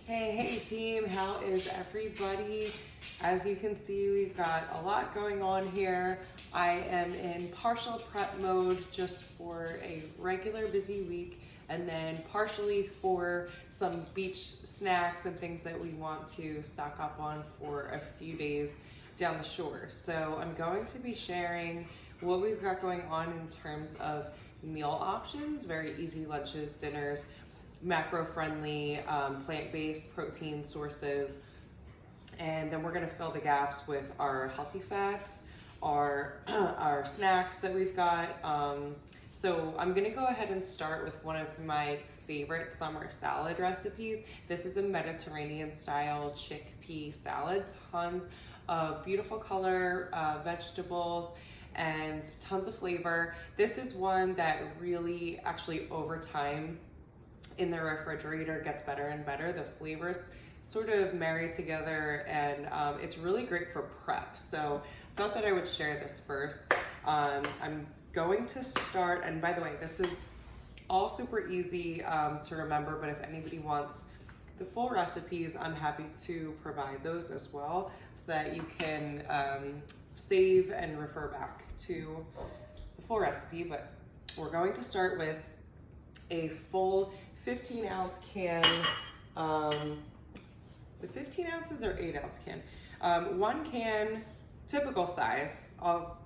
Hey team, how is everybody? As you can see, we've got a lot going on here. I am in partial prep mode just for a regular busy week, and then partially for some beach snacks and things that we want to stock up on for a few days down the shore. So I'm going to be sharing what we've got going on in terms of meal options, very easy lunches, dinners, macro-friendly, plant-based protein sources, and then we're going to fill the gaps with our healthy fats, our snacks that we've got. So I'm going to go ahead and start with one of my favorite summer salad recipes. This is a Mediterranean style chickpea salad. Tons of beautiful color, vegetables, and tons of flavor. This is one that really actually over time in the refrigerator gets better and better. The flavors sort of marry together, and it's really great for prep. So I thought that I would share this first. I'm going to start, and by the way, this is all super easy to remember, but if anybody wants the full recipes, I'm happy to provide those as well so that you can save and refer back to the full recipe. But we're going to start with a full 15-ounce can, the 15 ounces or 8-ounce can? One can, typical size. I'll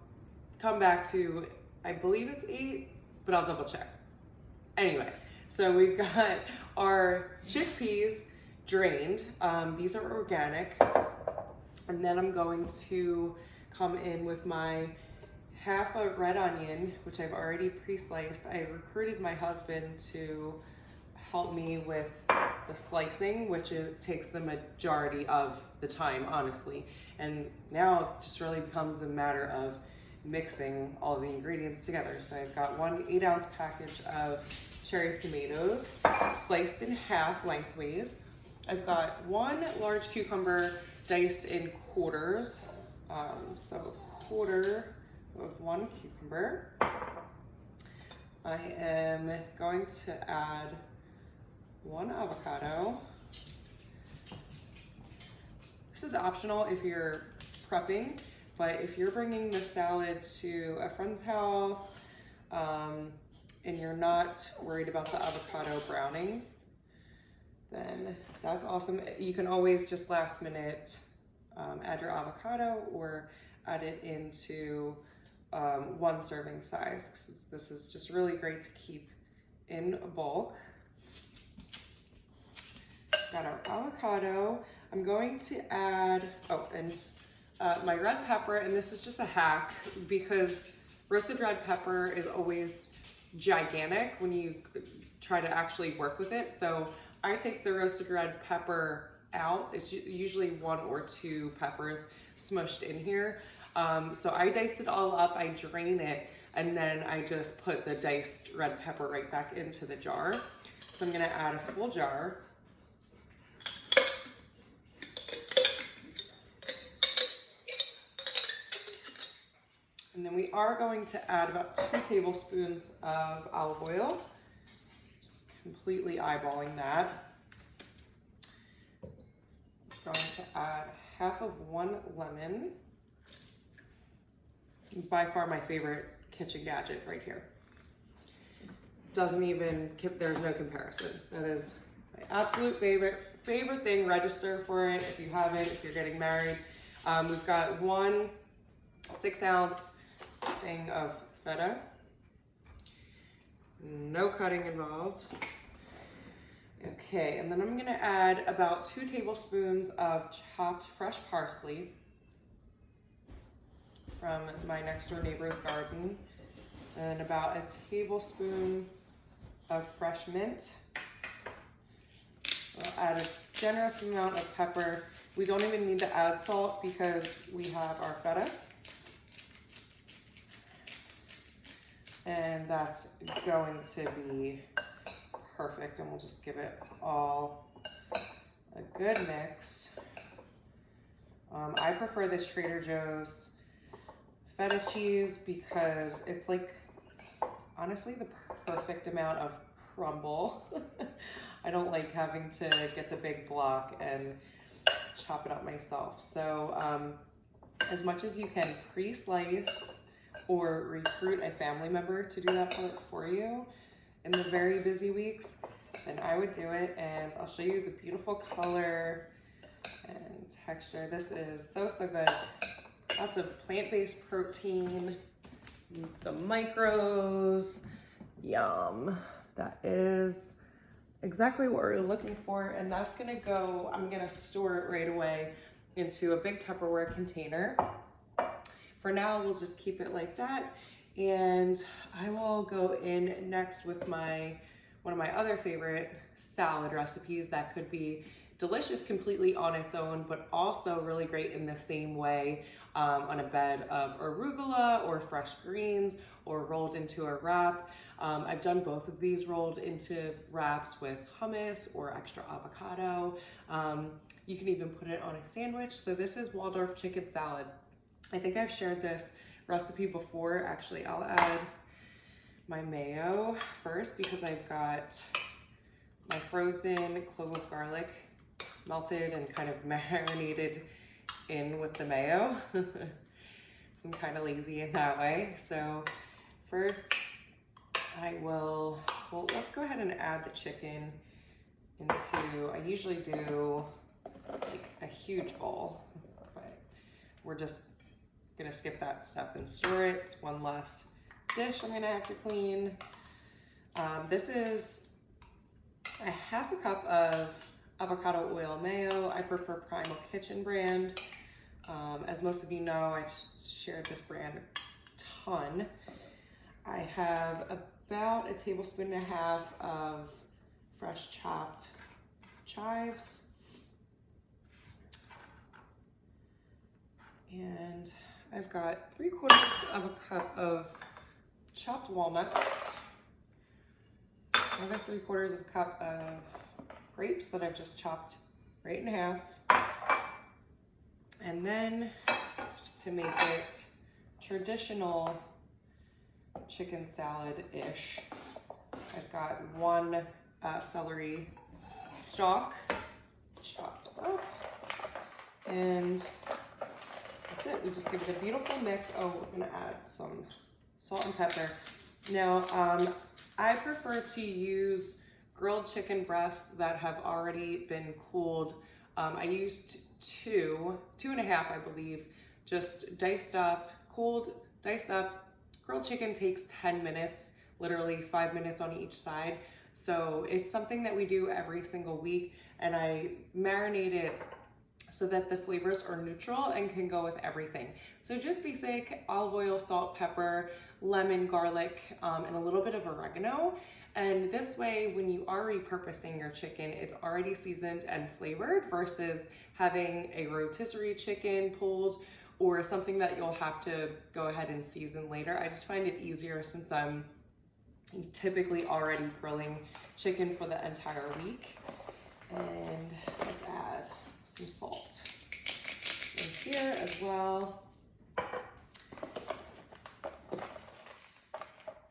come back to, I believe it's 8, but I'll double check. Anyway, so we've got our chickpeas drained. These are organic. And then I'm going to come in with my half a red onion, which I've already pre-sliced. I recruited my husband to help me with the slicing, which it takes the majority of the time, honestly. And now it just really becomes a matter of mixing all the ingredients together. So I've got one 8-ounce package of cherry tomatoes, sliced in half lengthways. I've got one large cucumber diced in quarters. So a quarter of one cucumber. I am going to add one avocado. This is optional if you're prepping, but if you're bringing the salad to a friend's house and you're not worried about the avocado browning, then that's awesome. You can always just last minute add your avocado or add it into one serving size. This is just really great to keep in bulk. Got our avocado. I'm going to add, my red pepper, and this is just a hack because roasted red pepper is always gigantic when you try to actually work with it. So I take the roasted red pepper out. It's usually 1 or 2 peppers smushed in here. So I dice it all up, I drain it, and then I just put the diced red pepper right back into the jar. So I'm gonna add a full jar. And then we are going to add about 2 tablespoons of olive oil. Just completely eyeballing that. I'm going to add half of 1 lemon. By far my favorite kitchen gadget right here. Doesn't even, there's no comparison. That is my absolute favorite thing. Register for it if you haven't, if you're getting married. We've got 1 6-ounce thing of feta. No cutting involved. Okay, and then I'm gonna add about 2 tablespoons of chopped fresh parsley from my next door neighbor's garden, and about a tablespoon of fresh mint. I'll add a generous amount of pepper. We don't even need to add salt because we have our feta. And that's going to be perfect, and we'll just give it all a good mix. I prefer this Trader Joe's feta cheese because it's like honestly the perfect amount of crumble. I don't like having to get the big block and chop it up myself. So as much as you can pre-slice or recruit a family member to do that part for you in the very busy weeks, then I would do it. And I'll show you the beautiful color and texture. This is so, so good. Lots of plant-based protein, the micros, yum. That is exactly what we're looking for. And that's gonna go, I'm gonna store it right away into a big Tupperware container. For now, we'll just keep it like that. And I will go in next with one of my other favorite salad recipes that could be delicious completely on its own, but also really great in the same way on a bed of arugula or fresh greens or rolled into a wrap. I've done both of these rolled into wraps with hummus or extra avocado. You can even put it on a sandwich. So this is Waldorf chicken salad. I think I've shared this recipe before. Actually, I'll add my mayo first because I've got my frozen clove garlic melted and kind of marinated in with the mayo. I'm kind of lazy in that way. So first well, let's go ahead and add the chicken into, I usually do like a huge bowl, but we're just gonna skip that step and store it. It's one less dish I'm gonna have to clean. This is a half a cup of avocado oil mayo. I prefer Primal Kitchen brand. As most of you know, I've shared this brand a ton. I have about a tablespoon and a half of fresh chopped chives. And I've got 3/4 of a cup of chopped walnuts, another 3/4 of a cup of grapes that I've just chopped right in half. And then, just to make it traditional chicken salad-ish, I've got one celery stalk chopped up. And that's it. We just give it a beautiful mix. Oh, we're gonna add some salt and pepper. Now, I prefer to use grilled chicken breasts that have already been cooled. I used two and a half, I believe, just diced up, cooled, diced up. Grilled chicken takes 10 minutes, literally 5 minutes on each side. So it's something that we do every single week, and I marinate it so that the flavors are neutral and can go with everything. So just basic olive oil, salt, pepper, lemon, garlic, and a little bit of oregano. And this way, when you are repurposing your chicken, it's already seasoned and flavored versus having a rotisserie chicken pulled or something that you'll have to go ahead and season later. I just find it easier since I'm typically already grilling chicken for the entire week. And let's add some salt in here as well.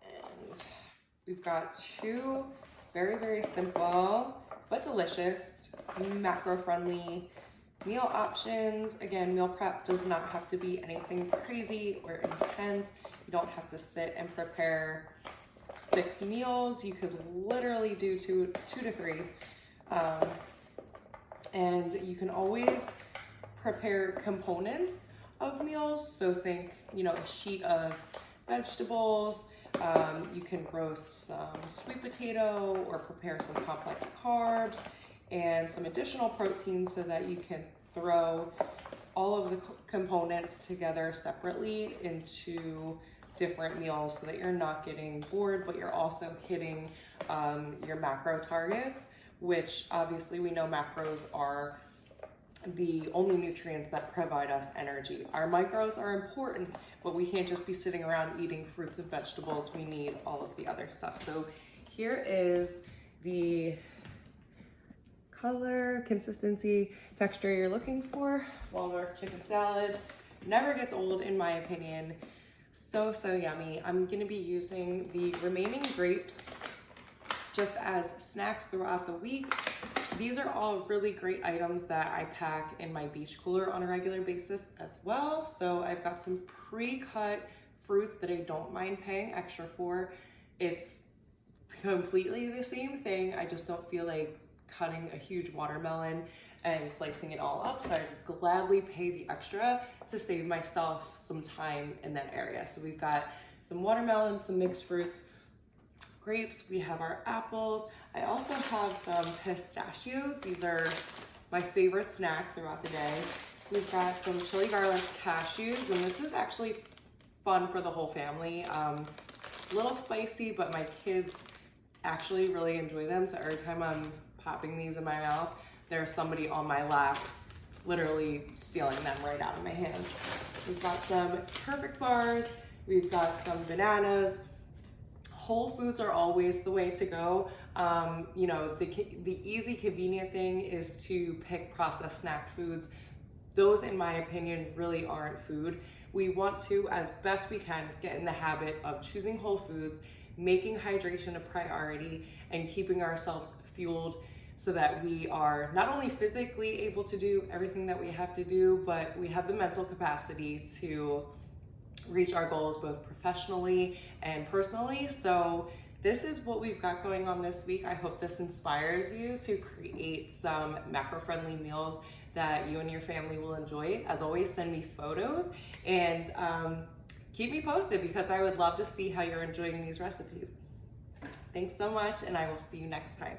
And we've got two very, very simple but delicious, macro-friendly meal options. Again, meal prep does not have to be anything crazy or intense. You don't have to sit and prepare 6 meals. You could literally do two to three. And you can always prepare components of meals. So think, a sheet of vegetables. You can roast some sweet potato or prepare some complex carbs and some additional protein so that you can throw all of the components together separately into different meals so that you're not getting bored, but you're also hitting your macro targets, which obviously we know macros are the only nutrients that provide us energy. Our micros are important, but we can't just be sitting around eating fruits and vegetables. We need all of the other stuff. So here is the color, consistency, texture you're looking for. Waldorf chicken salad never gets old in my opinion. So yummy. I'm gonna be using the remaining grapes just as snacks throughout the week. These are all really great items that I pack in my beach cooler on a regular basis as well. So I've got some pre-cut fruits that I don't mind paying extra for. It's completely the same thing. I just don't feel like cutting a huge watermelon and slicing it all up. So I gladly pay the extra to save myself some time in that area. So we've got some watermelon, some mixed fruits, grapes, we have our apples. I also have some pistachios. These are my favorite snack throughout the day. We've got some chili garlic cashews, and this is actually fun for the whole family. A little spicy, but my kids actually really enjoy them. So every time I'm popping these in my mouth, there's somebody on my lap literally stealing them right out of my hands. We've got some perfect bars. We've got some bananas. Whole foods are always the way to go. You know, the easy, convenient thing is to pick processed snack foods. Those, in my opinion, really aren't food. We want to, as best we can, get in the habit of choosing whole foods, making hydration a priority, and keeping ourselves fueled so that we are not only physically able to do everything that we have to do, but we have the mental capacity to reach our goals both professionally and personally. So this is what we've got going on this week. I hope this inspires you to create some macro-friendly meals that you and your family will enjoy. As always, send me photos and keep me posted, because I would love to see how you're enjoying these recipes. Thanks so much, and I will see you next time.